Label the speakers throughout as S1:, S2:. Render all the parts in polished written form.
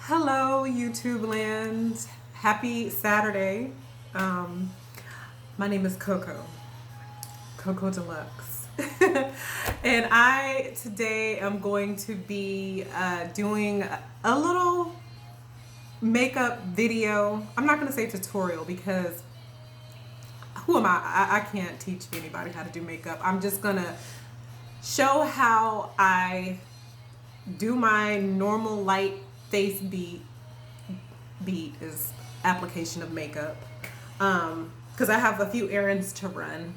S1: Hello, YouTube land. Happy Saturday. My name is Coco Deluxe. And I today am going to be doing a little makeup video. I'm not going to say tutorial because who am I? I can't teach anybody how to do makeup. I'm just going to show how I do my normal light face beat is application of makeup, because I have a few errands to run,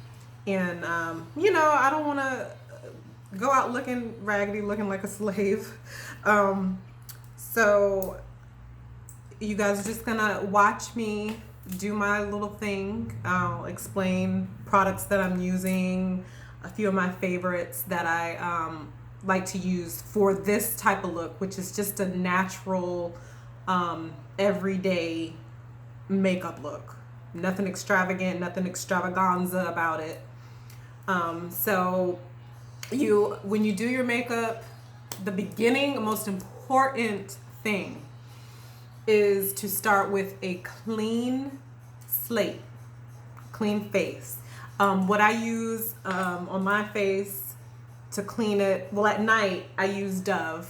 S1: and I don't want to go out looking raggedy, looking like a slave. So you guys are just gonna watch me do my little thing. I'll explain products that I'm using, a few of my favorites that I like to use for this type of look, which is just a natural, everyday makeup look. Nothing extravagant, nothing extravaganza about it. So when you do your makeup, the beginning, most important thing is to start with a clean slate, clean face. What I use on my face to clean it, well, at night I use Dove,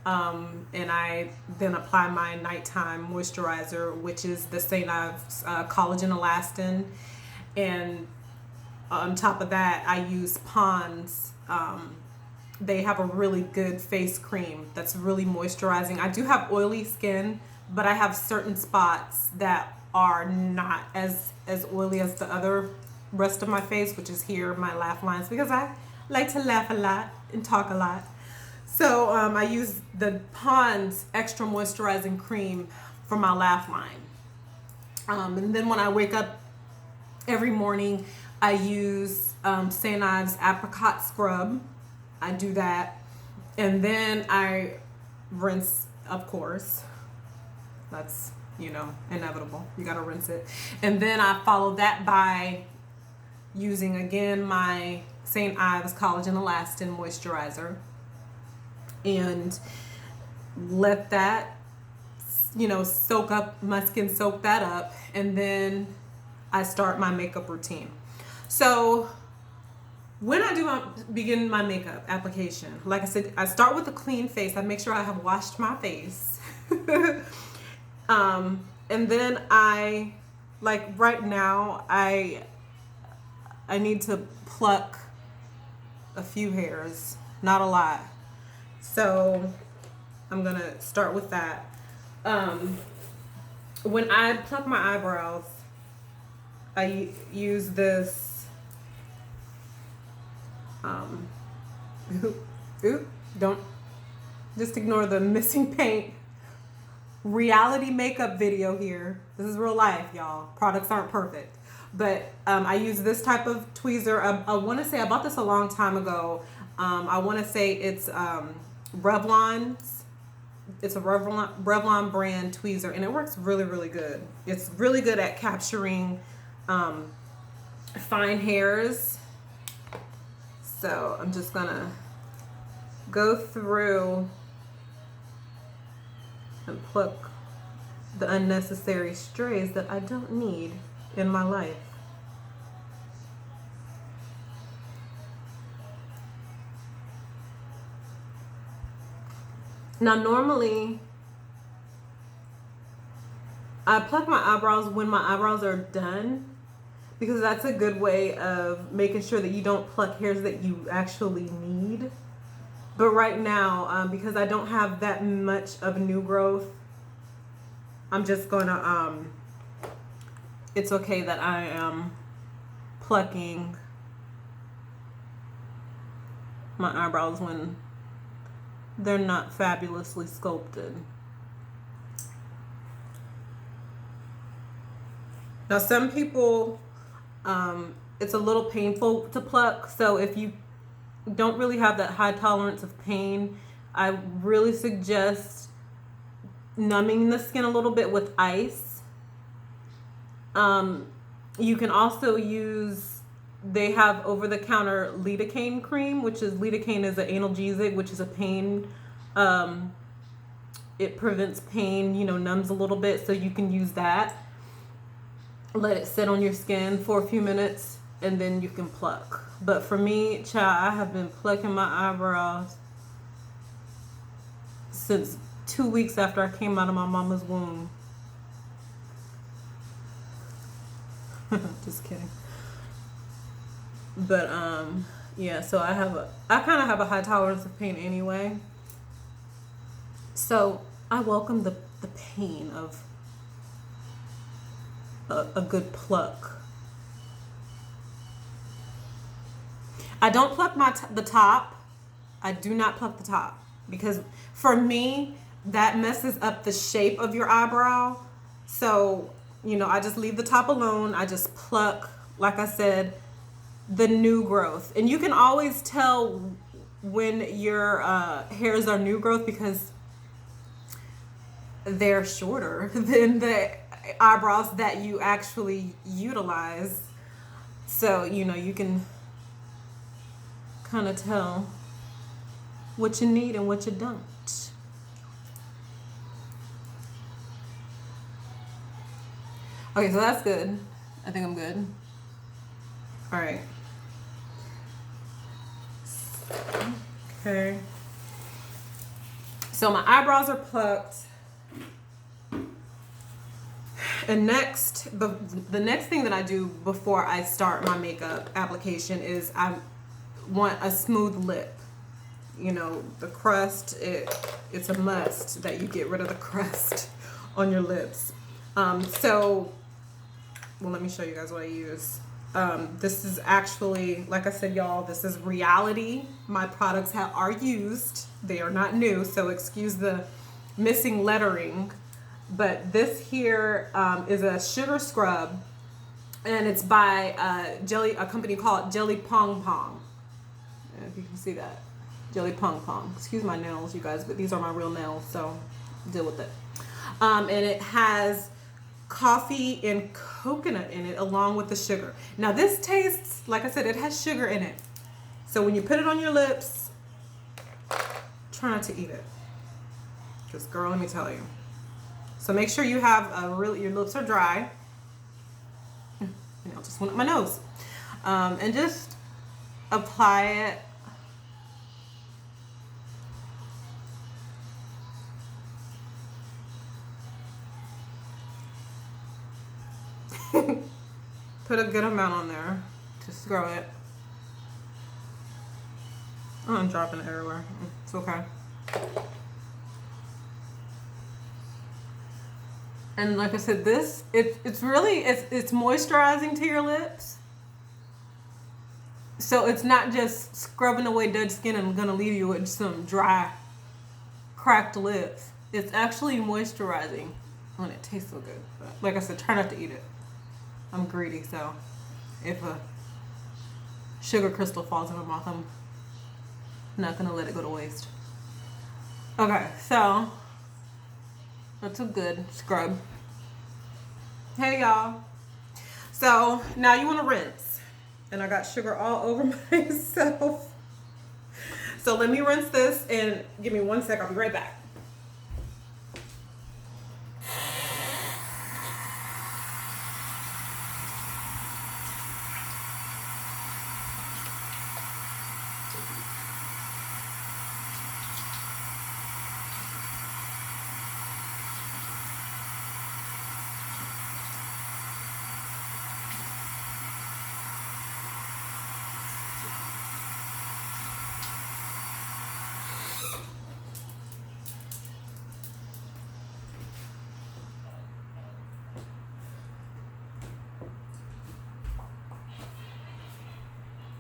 S1: and I then apply my nighttime moisturizer, which is the St. Ives collagen elastin, and on top of that I use Pond's. They have a really good face cream that's really moisturizing. I do have oily skin, but I have certain spots that are not as oily as the other rest of my face, which is here, my laugh lines, because I like to laugh a lot and talk a lot. So I use the Pond's extra moisturizing cream for my laugh line. And then when I wake up every morning, I use St. Ives apricot scrub. I do that. And then I rinse, of course. That's, inevitable. You gotta rinse it. And then I follow that by using, again, my St. Ives collagen elastin moisturizer, and let that soak up my skin, soak that up, and then I start my makeup routine. So when I begin my makeup application, like I said, I start with a clean face. I make sure I have washed my face. And then like right now, I need to pluck a few hairs, not a lot. So I'm gonna start with that. When I pluck my eyebrows, I use this, don't, just ignore the missing paint. Reality makeup video here. This is real life, y'all. Products aren't perfect. But I use this type of tweezer. I want to say I bought this a long time ago. I want to say it's Revlon's. It's a Revlon brand tweezer, and it works really, really good. It's really good at capturing fine hairs. So I'm just gonna go through and pluck the unnecessary strays that I don't need in my life. Now, normally I pluck my eyebrows when my eyebrows are done, because that's a good way of making sure that you don't pluck hairs that you actually need. But right now, because I don't have that much of new growth, I'm just gonna, it's okay that I am plucking my eyebrows when they're not fabulously sculpted. Now, some people, it's a little painful to pluck. So if you don't really have that high tolerance of pain, I really suggest numbing the skin a little bit with ice. You can also use, they have over-the-counter lidocaine cream, which is, lidocaine is an analgesic, which is a pain it prevents pain, you know, numbs a little bit, so you can use that. Let it sit on your skin for a few minutes, and then you can pluck. But for me, child, I have been plucking my eyebrows since 2 weeks after I came out of my mama's womb. Just kidding. But yeah, so I kind of have a high tolerance of pain anyway. So I welcome the pain of a good pluck. I don't pluck the top. I do not pluck the top, because for me that messes up the shape of your eyebrow. So, you know, I just leave the top alone. I just pluck, like I said, the new growth. And you can always tell when your hairs are new growth because they're shorter than the eyebrows that you actually utilize. So, you know, you can kind of tell what you need and what you don't. Okay, so that's good. I think I'm good. All right. Okay. So my eyebrows are plucked. And next, the next thing that I do before I start my makeup application is I want a smooth lip. You know, the crust, it's a must that you get rid of the crust on your lips. So, well, let me show you guys what I use. This is actually, like I said, y'all, this is reality. My products are used. They are not new, so excuse the missing lettering. But this here is a sugar scrub, and it's by a company called Jelly Pong Pong. If you can see that. Jelly Pong Pong. Excuse my nails, you guys, but these are my real nails, so deal with it. And it has coffee and coconut in it along with the sugar. Now this tastes, like I said, it has sugar in it. So when you put it on your lips, try not to eat it. Because girl, let me tell you. So make sure you have your lips are dry. And I'll just went up my nose. And just apply it. Put a good amount on there. Just throw it. Oh, I'm dropping it everywhere. It's okay. And like I said, it's moisturizing to your lips. So it's not just scrubbing away dead skin and gonna leave you with some dry, cracked lips. It's actually moisturizing. And it tastes so good. But like I said, try not to eat it. I'm greedy, so if a sugar crystal falls in my mouth, I'm not gonna let it go to waste. Okay, so that's a good scrub. Hey y'all. So now you wanna rinse. And I got sugar all over myself. So let me rinse this and give me 1 sec, I'll be right back.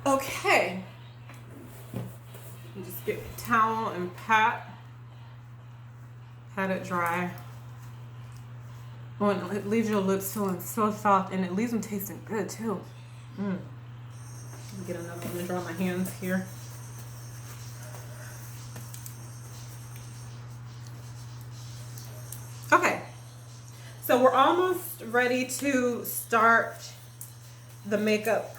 S1: Okay, just get a towel and pat it dry. Oh, and it leaves your lips feeling so soft, and it leaves them tasting good too. Let me get another one to dry my hands here. Okay, so we're almost ready to start the makeup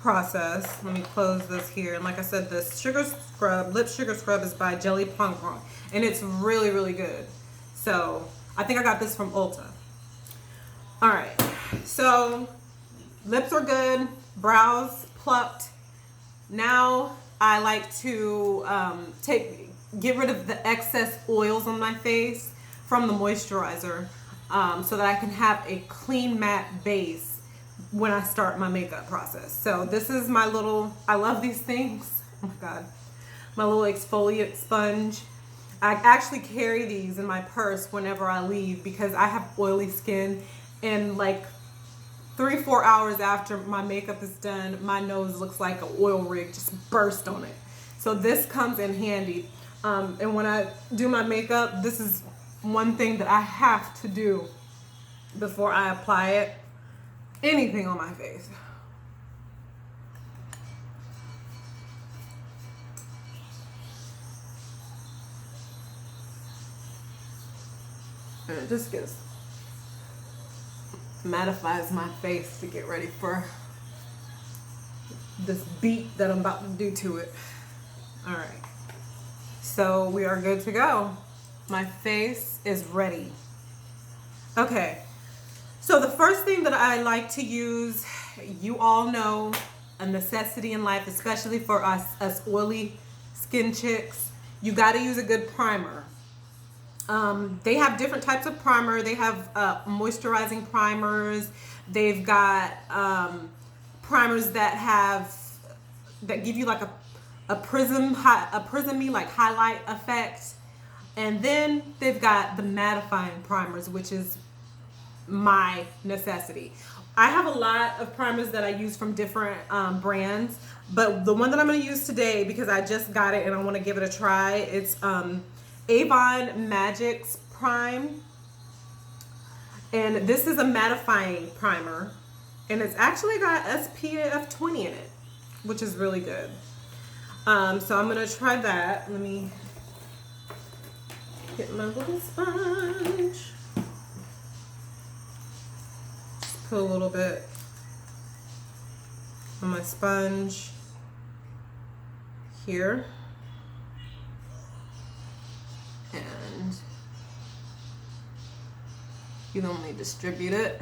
S1: process. Let me close this here. And like I said, this sugar scrub, lip sugar scrub, is by Jelly Pong Pong, and it's really, really good. So I think I got this from Ulta. All right, so lips are good, brows plucked. Now I like to get rid of the excess oils on my face from the moisturizer, so that I can have a clean matte base when I start my makeup process. So this is my little, I love these things. Oh my God. My little exfoliate sponge. I actually carry these in my purse whenever I leave because I have oily skin, and like 3-4 hours after my makeup is done, my nose looks like an oil rig just burst on it. So this comes in handy. And when I do my makeup, this is one thing that I have to do before I apply anything on my face. And it just mattifies my face to get ready for this beat that I'm about to do to it. All right, so we are good to go. My face is ready. Okay, so the first thing that I like to use, you all know, a necessity in life, especially for us oily skin chicks, you got to use a good primer. They have different types of primer. They have moisturizing primers. They've got primers that give you like a prismy like highlight effect. And then they've got the mattifying primers, which is my necessity. I have a lot of primers that I use from different brands, but the one that I'm going to use today, because I just got it and I want to give it a try, it's Avon Magic's Prime, and this is a mattifying primer, and it's actually got SPF 20 in it, which is really good. So I'm gonna try that. Let me get my little sponge. Just put a little bit on my sponge here. And evenly distribute it.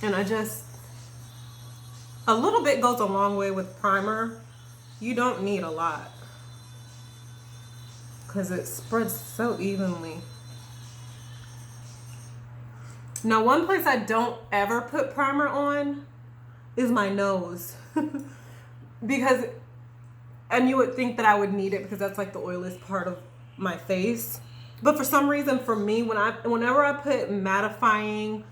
S1: And a little bit goes a long way with primer. You don't need a lot because it spreads so evenly. Now, one place I don't ever put primer on is my nose. And you would think that I would need it because that's like the oiliest part of my face. But for some reason, for me, whenever I put mattifying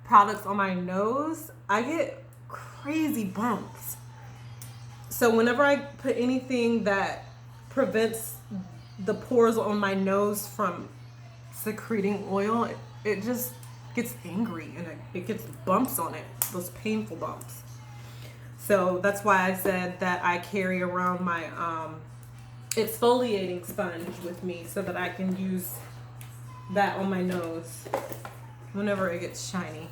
S1: products on my nose, I get crazy bumps. So whenever I put anything that prevents the pores on my nose from secreting oil, it just gets angry and it gets bumps on it, those painful bumps. So that's why I said that I carry around my exfoliating sponge with me so that I can use that on my nose whenever it gets shiny,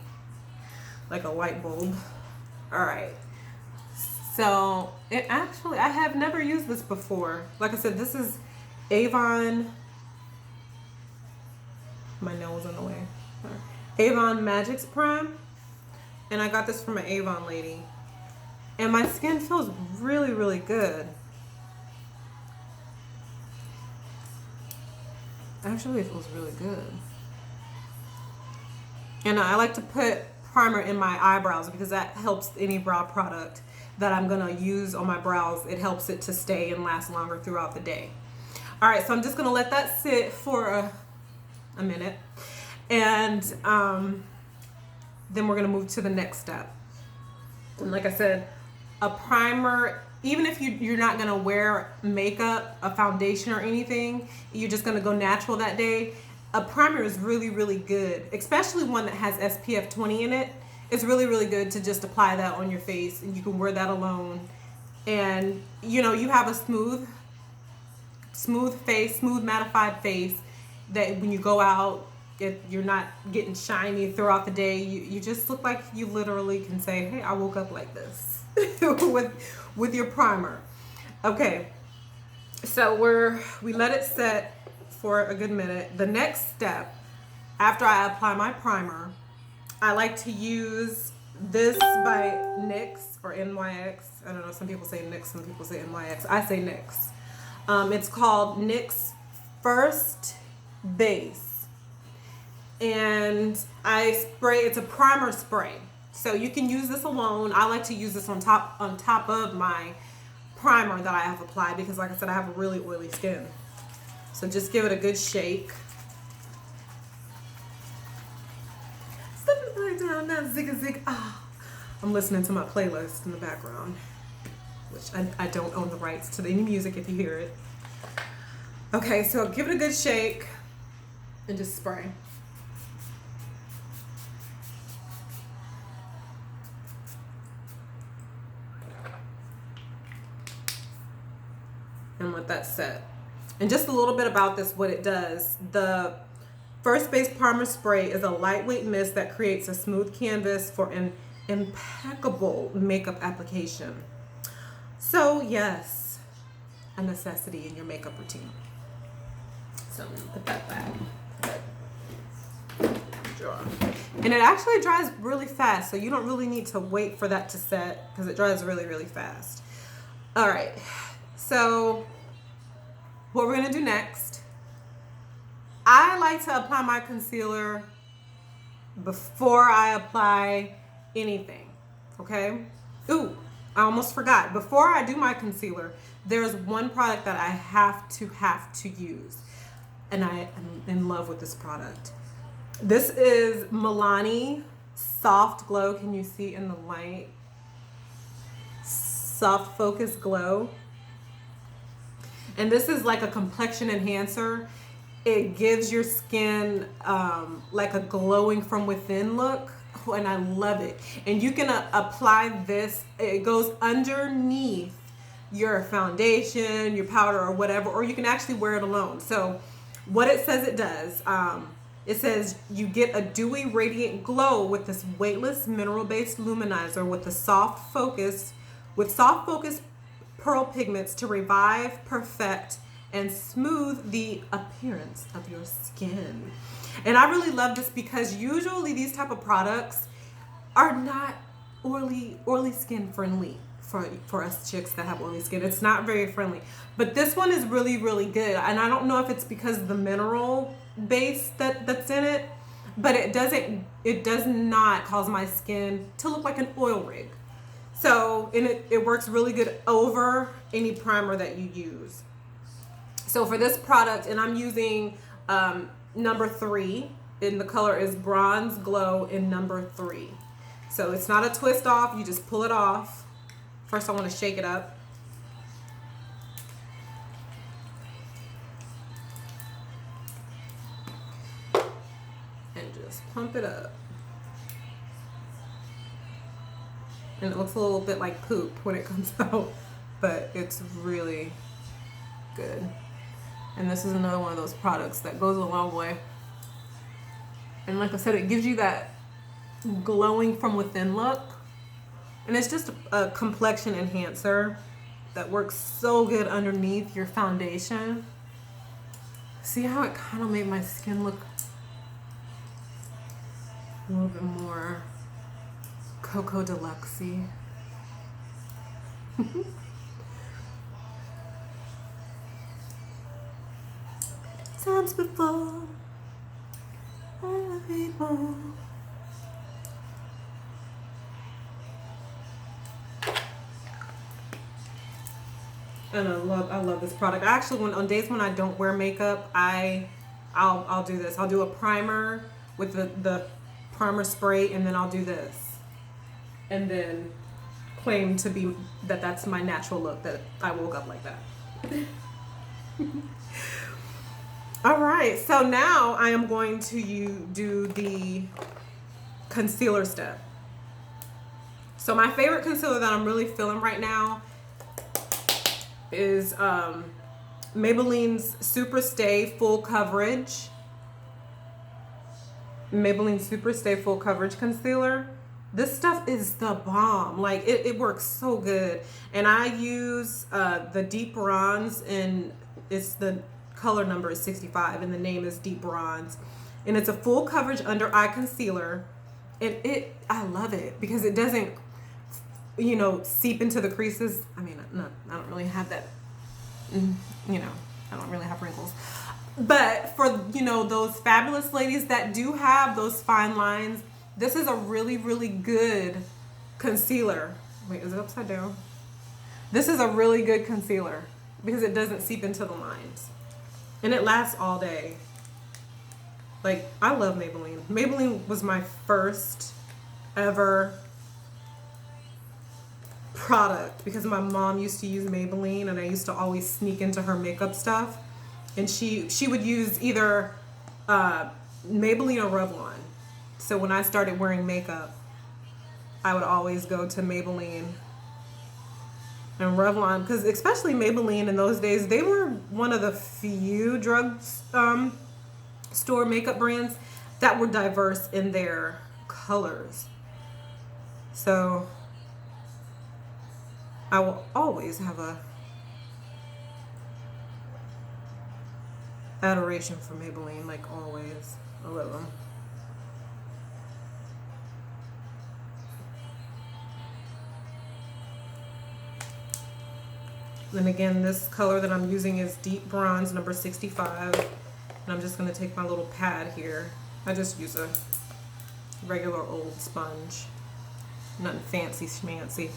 S1: like a light bulb. All right. So I have never used this before. Like I said, this is Avon. My nail's in the way. Avon Magic's Prime, and I got this from an Avon lady, and my skin feels really, really good. Actually, it feels really good. And I like to put primer in my eyebrows because that helps any brow product that I'm gonna use on my brows. It helps it to stay and last longer throughout the day. All right, so I'm just gonna let that sit for a minute, and then we're gonna move to the next step. And like I said, a primer, even if you're not gonna wear makeup, a foundation or anything, you're just gonna go natural that day, a primer is really, really good, especially one that has SPF 20 in it. It's really, really good to just apply that on your face, and you can wear that alone. And you know, you have a smooth face, smooth mattified face, that when you go out you're not getting shiny throughout the day. You just look like you literally can say, hey, I woke up like this with your primer. Okay, so we let it set for a good minute. The next step, after I apply my primer, I like to use this by NYX or NYX. I don't know, some people say NYX, some people say NYX. I say NYX. It's called NYX First Base. And I spray, it's a primer spray. So you can use this alone. I like to use this on top of my primer that I have applied because, like I said, I have a really oily skin. So just give it a good shake. Down now, zig zig. Ah, I'm listening to my playlist in the background, which I don't own the rights to any music if you hear it. Okay, so give it a good shake and just spray. And let that set. And just a little bit about this, what it does. The First Base Primer Spray is a lightweight mist that creates a smooth canvas for an impeccable makeup application. So yes, a necessity in your makeup routine. So I'm gonna put that back. And it actually dries really fast, so you don't really need to wait for that to set because it dries really, really fast. All right, so what we're gonna do next, I like to apply my concealer before I apply anything, okay? Ooh, I almost forgot. Before I do my concealer, there's one product that I have to use, and I am in love with this product. This is Milani Soft Glow. Can you see in the light? Soft Focus Glow. And this is like a complexion enhancer. It gives your skin like a glowing from within look. Oh, and I love it. And you can apply this. It goes underneath your foundation, your powder, or whatever, or you can actually wear it alone. So what it says it does, it says you get a dewy, radiant glow with this weightless mineral-based luminizer with soft focus pearl pigments to revive, perfect, and smooth the appearance of your skin. And I really love this because usually these type of products are not oily skin friendly for us chicks that have oily skin. It's not very friendly. But this one is really, really good. And I don't know if it's because of the mineral base that's in it, but it does not cause my skin to look like an oil rig. So, and it works really good over any primer that you use. So for this product, and I'm using number 3, and the color is Bronze Glow in number 3. So it's not a twist off, you just pull it off. First I want to shake it up. And just pump it up. And it looks a little bit like poop when it comes out, but it's really good. And this is another one of those products that goes a long way. And like I said, it gives you that glowing from within look. And it's just a complexion enhancer that works so good underneath your foundation. See how it kind of made my skin look a little bit more Cocoa Deluxe-y. Times before, people. And I love this product. Actually, on days when I don't wear makeup, I'll do this. I'll do a primer with the primer spray, and then I'll do this, and then claim to be that's my natural look, that I woke up like that. All right, so now I am going to do the concealer step. So my favorite concealer that I'm really feeling right now is Maybelline's Super Stay Full Coverage. Maybelline Super Stay Full Coverage Concealer. This stuff is the bomb. Like it works so good. And I use the Deep Bronze, and it's the color number is 65 and the name is Deep Bronze. And it's a full coverage under eye concealer. And I love it because it doesn't, you know, seep into the creases. I mean, I don't really have that, you know, I don't really have wrinkles. But for, you know, those fabulous ladies that do have those fine lines, this is a really, really good concealer. Wait, is it upside down? This is a really good concealer because it doesn't seep into the lines. And it lasts all day. Like, I love Maybelline. Maybelline was my first ever product because my mom used to use Maybelline and I used to always sneak into her makeup stuff. And she would use either Maybelline or Revlon. So when I started wearing makeup, I would always go to Maybelline and Revlon, because especially Maybelline in those days, they were one of the few drug store makeup brands that were diverse in their colors. So I will always have a adoration for Maybelline, like always. I love them. And again, this color that I'm using is Deep Bronze number 65. And I'm just going to take my little pad here. I just use a regular old sponge. Nothing fancy schmancy.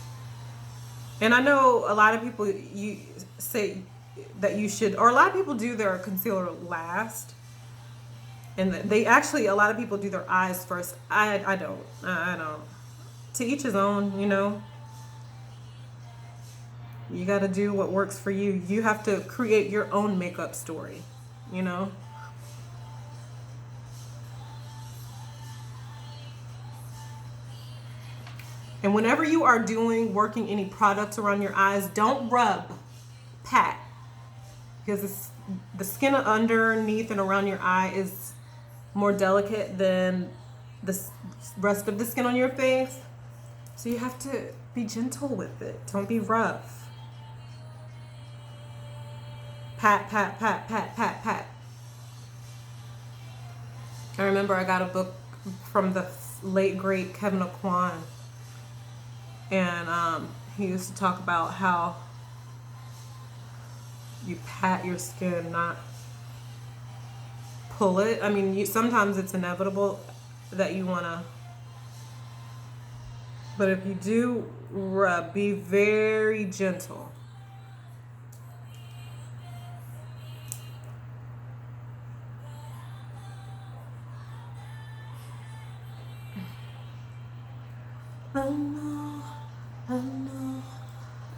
S1: And I know a lot of people you say that you should, or a lot of people do their concealer last. And they actually, a lot of people do their eyes first. I don't. I don't. To each his own, you know. You got to do what works for you. You have to create your own makeup story, you know. And whenever you are working any products around your eyes, don't rub, pat. Because the skin underneath and around your eye is more delicate than the rest of the skin on your face. So you have to be gentle with it. Don't be rough. Pat, pat, pat, pat, pat, pat. I remember I got a book from the late, great Kevin Aquan. And he used to talk about how you pat your skin, not pull it. I mean, sometimes it's inevitable that you want to. But if you do rub, be very gentle. I know, I know,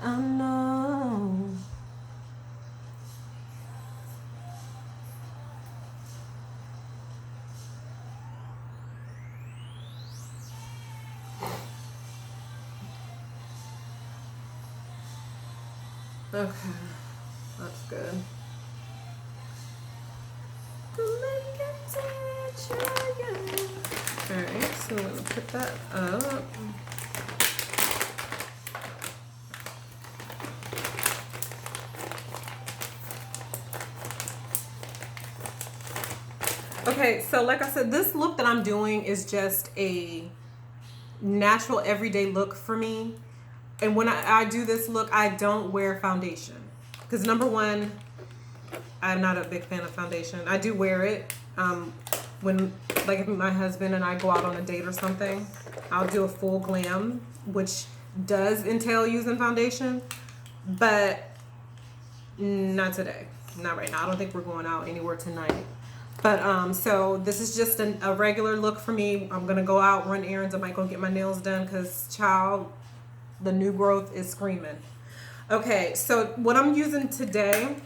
S1: I know. Okay, that's good. Alright, so I'm going to put that up. Okay, so like I said, this look that I'm doing is just a natural everyday look for me. And when I do this look, I don't wear foundation. Because number one, I'm not a big fan of foundation. I do wear it when, like if my husband and I go out on a date or something, I'll do a full glam, which does entail using foundation, but not today. Not right now. I don't think we're going out anywhere tonight. But so this is just a regular look for me. I'm going to go out, run errands. I might go get my nails done because, child, the new growth is screaming. Okay, so what I'm using today,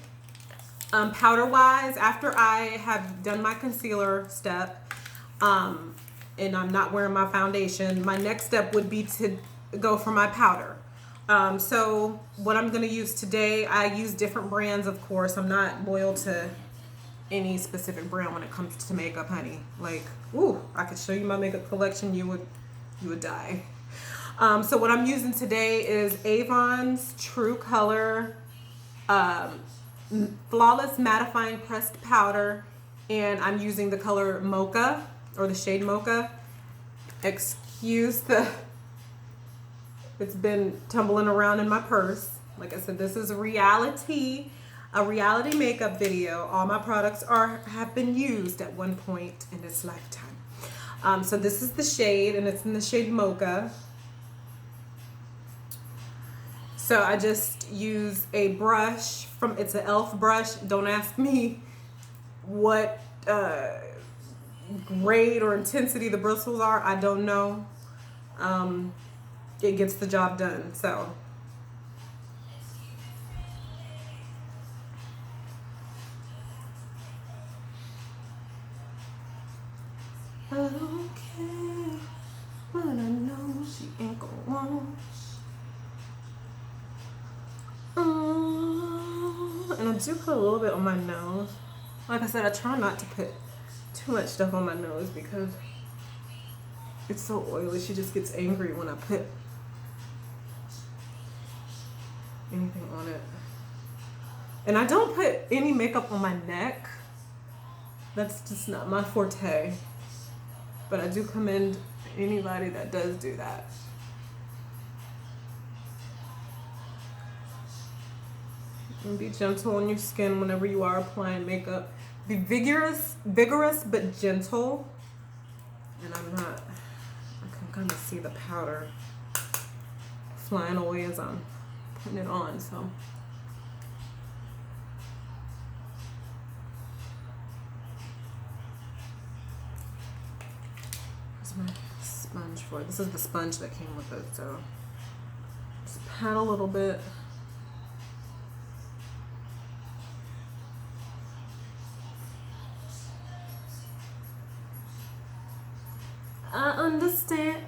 S1: powder-wise, after I have done my concealer step, and I'm not wearing my foundation, my next step would be to go for my powder. So what I'm going to use today, I use different brands, of course. I'm not loyal to any specific brand when it comes to makeup, honey. Like, ooh, I could show you my makeup collection. You would die. So what I'm using today is Avon's True Color Flawless Mattifying Pressed Powder, and I'm using the color Mocha, or the shade Mocha. Excuse it's been tumbling around in my purse. Like I said, this is a reality makeup video. All my products have been used at one point in its lifetime. So this is the shade, and it's in the shade Mocha. So I just use a brush it's an e.l.f. brush. Don't ask me what grade or intensity the bristles are. I don't know. It gets the job done. So I don't care, but I know she ain't gonna want. And I do put a little bit on my nose. Like I said, I try not to put too much stuff on my nose because it's so oily. She just gets angry when I put anything on it. And I don't put any makeup on my neck. That's just not my forte. But I do commend anybody that does do that. And be gentle on your skin whenever you are applying makeup. Be vigorous but gentle. And I can kind of see the powder flying away as I'm putting it on, so. Where's my sponge for it? This is the sponge that came with it, so just pat a little bit. I understand.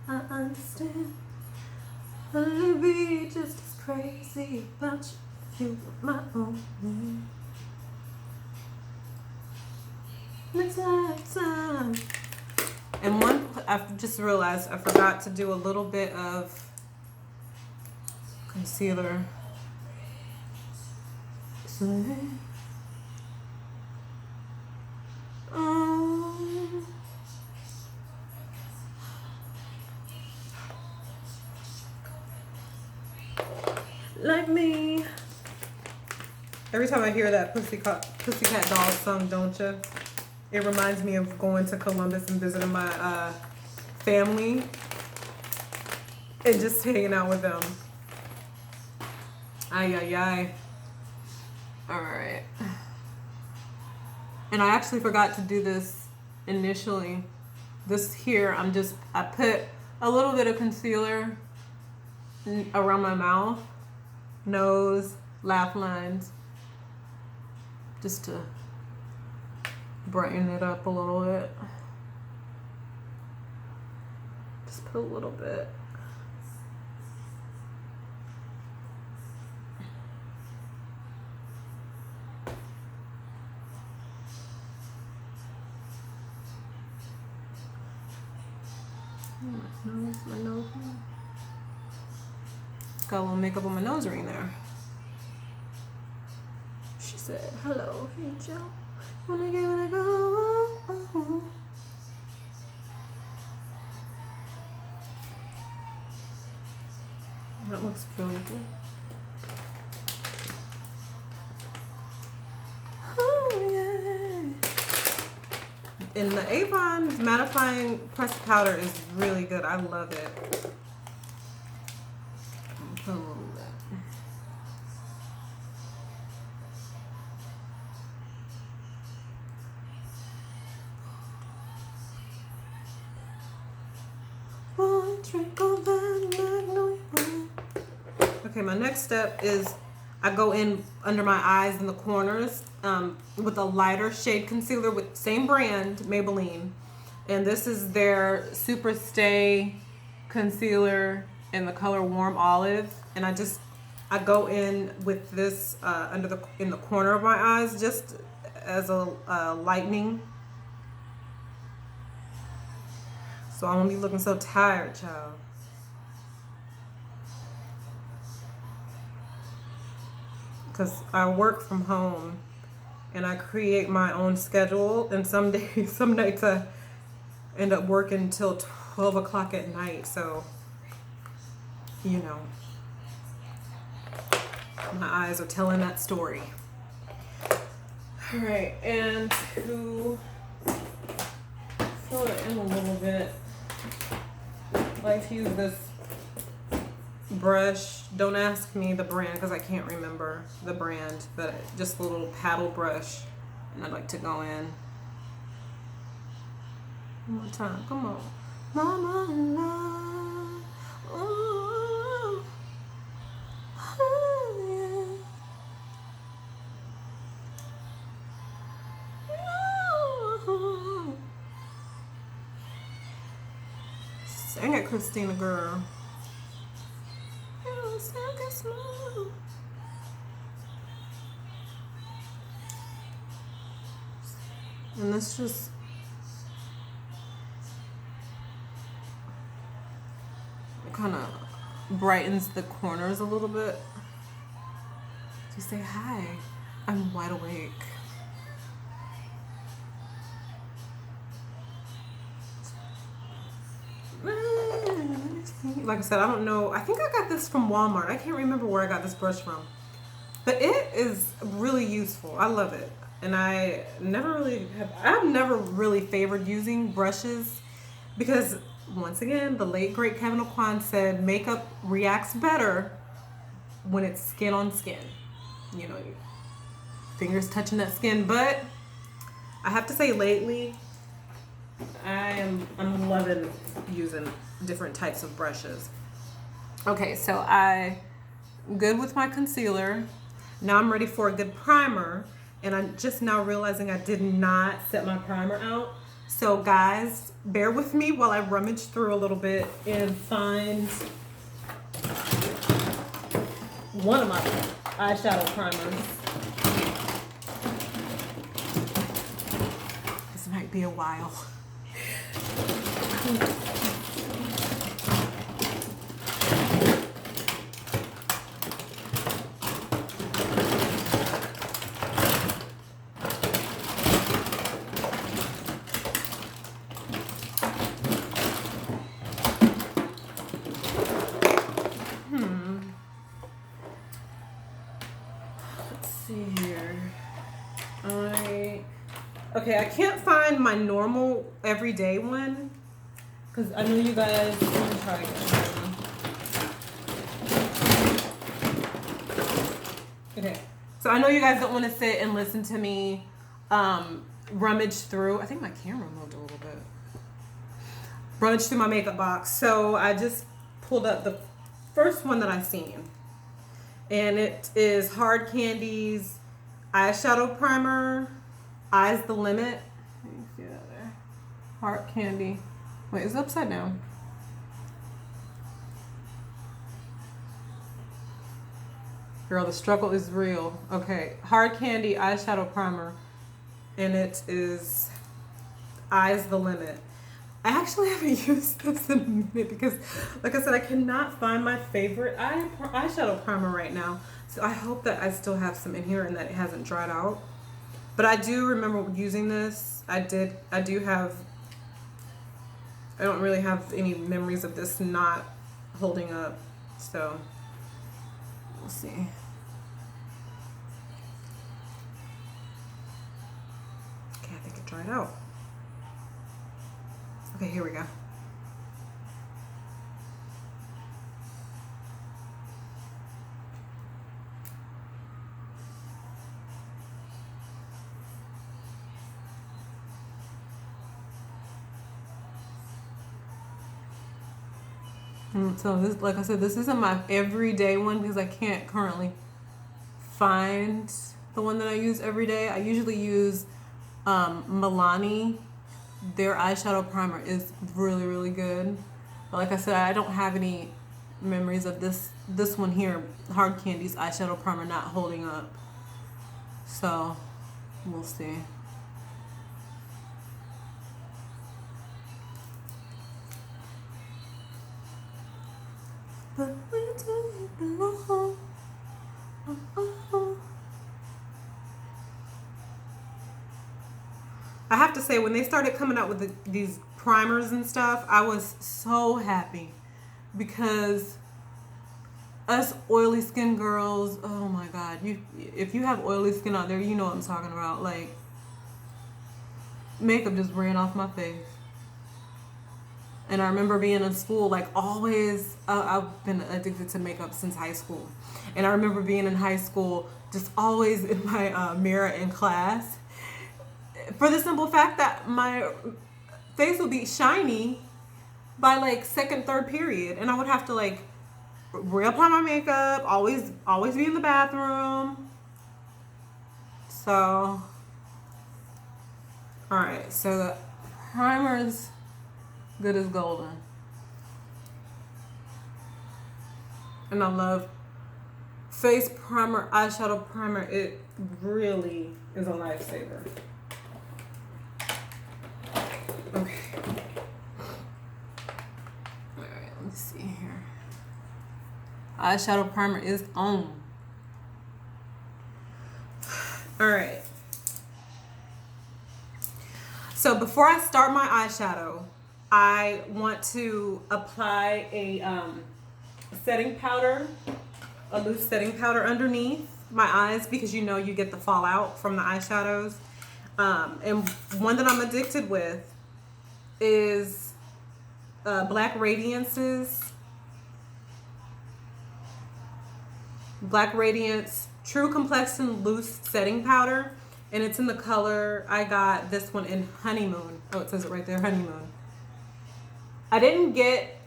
S1: I'd be just as crazy about you if you were my own. Next lifetime. And I've just realized I forgot to do a little bit of concealer. So, like me. Every time I hear that Pussycat Dolls song, don't ya? It reminds me of going to Columbus and visiting my family and just hanging out with them. Ay. All right. And I actually forgot to do this initially. This here, I put a little bit of concealer around my mouth, nose, laugh lines, just to brighten it up a little bit. Just put a little bit. My nose. Got a little makeup on my nose ring there. She said, "Hello, hey Joe. Wanna give it a go?" That looks really good. Oh yeah. And the Avon mattifying pressed powder is really good. I love it. Put a little bit. Okay, my next step is I go in under my eyes in the corners with a lighter shade concealer with same brand, Maybelline. And this is their Super Stay concealer in the color Warm Olive. And I go in with this in the corner of my eyes, just as a lightening. So I won't be looking so tired, child. Because I work from home and I create my own schedule, and some days, some nights I end up working till 12 o'clock at night. So, you know, my eyes are telling that story. All right, and to fill it in a little bit, I like to use this brush. Don't ask me the brand because I can't remember the brand, but just a little paddle brush, and I'd like to go in one more time. Come on, mama love. Ooh. Oh, yeah. Ooh. Sing it, Christina girl. And this just kind of brightens the corners a little bit. To say hi, I'm wide awake. Like I said, I don't know. I think I got this from Walmart. I can't remember where I got this brush from. But it is really useful. I love it. And I've never really favored using brushes because, once again, the late great Kevin Aucoin said makeup reacts better when it's skin on skin. You know, your fingers touching that skin. But I have to say, lately, I'm loving using different types of brushes. Okay, so I'm good with my concealer. Now I'm ready for a good primer, and I'm just now realizing I did not set my primer out. So guys, bear with me while I rummage through a little bit and find one of my eyeshadow primers. This might be a while. Okay, I can't find my normal everyday one because I know you guys. Let me try again. Okay, so I know you guys don't want to sit and listen to me rummage through. I think my camera moved a little bit. Rummage through my makeup box. So I just pulled up the first one that I've seen, and it is Hard Candy's eyeshadow primer. Eyes the Limit. You see that there? Hard Candy. Wait, it's upside down. Girl, the struggle is real. Okay, Hard Candy eyeshadow primer, and it is Eyes the Limit. I actually haven't used this in a minute because, like I said, I cannot find my favorite eyeshadow primer right now. So I hope that I still have some in here and that it hasn't dried out. But I do remember using this. I don't really have any memories of this not holding up. So, we'll see. Okay, I think it dried out. Okay, here we go. So this, like I said, this isn't my everyday one because I can't currently find the one that I use every day. I usually use Milani. Their eyeshadow primer is really, really good. But like I said, I don't have any memories of this one here, Hard Candy's eyeshadow primer, not holding up. So We'll see. But where do you belong? I have to say, when they started coming out with these primers and stuff, I was so happy because us oily skin girls, oh my God, if you have oily skin out there, you know what I'm talking about. Like, makeup just ran off my face. And I remember being in school, like always, I've been addicted to makeup since high school. And I remember being in high school, just always in my mirror in class, for the simple fact that my face would be shiny by like second, third period. And I would have to like reapply my makeup, always be in the bathroom. So, all right, so the primer's good as golden. And I love face primer, eyeshadow primer. It really is a lifesaver. Okay. All right, let's see here. Eyeshadow primer is on. All right. So before I start my eyeshadow, I want to apply a setting powder, a loose setting powder underneath my eyes because you know you get the fallout from the eyeshadows. And one that I'm addicted with is Black Radiance True Complexion Loose Setting Powder. And it's in the color, I got this one in Honeymoon. Oh, it says it right there, Honeymoon. I didn't get,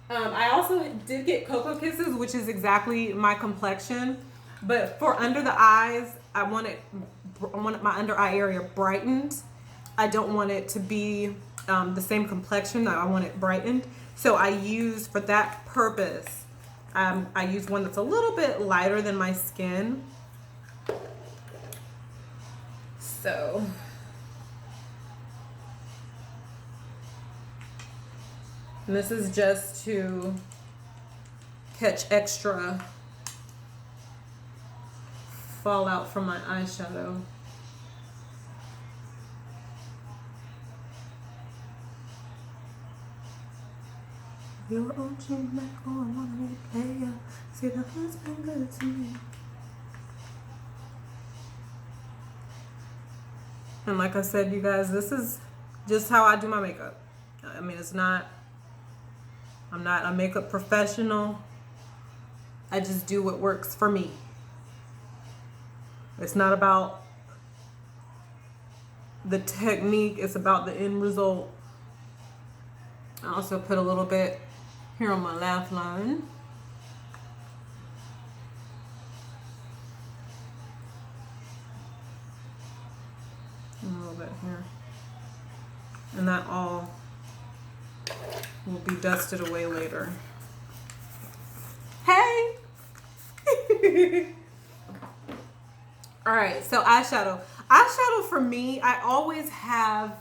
S1: I also did get Cocoa Kisses, which is exactly my complexion. But for under the eyes, I want my under eye area brightened. I don't want it to be the same complexion. I want it brightened. So I use, for that purpose, I use one that's a little bit lighter than my skin. So, and this is just to catch extra fallout from my eyeshadow. Your own dream, like, oh, I wanna be a player. See, the husband good to me. And like I said, you guys, this is just how I do my makeup. I mean, I'm not a makeup professional. I just do what works for me. It's not about the technique, it's about the end result. I also put a little bit here on my laugh line. A little bit here. And that all will be dusted away later. Hey! All right, so eyeshadow. Eyeshadow for me, I always have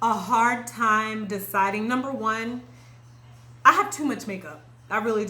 S1: a hard time deciding. Number one, I have too much makeup. I really do.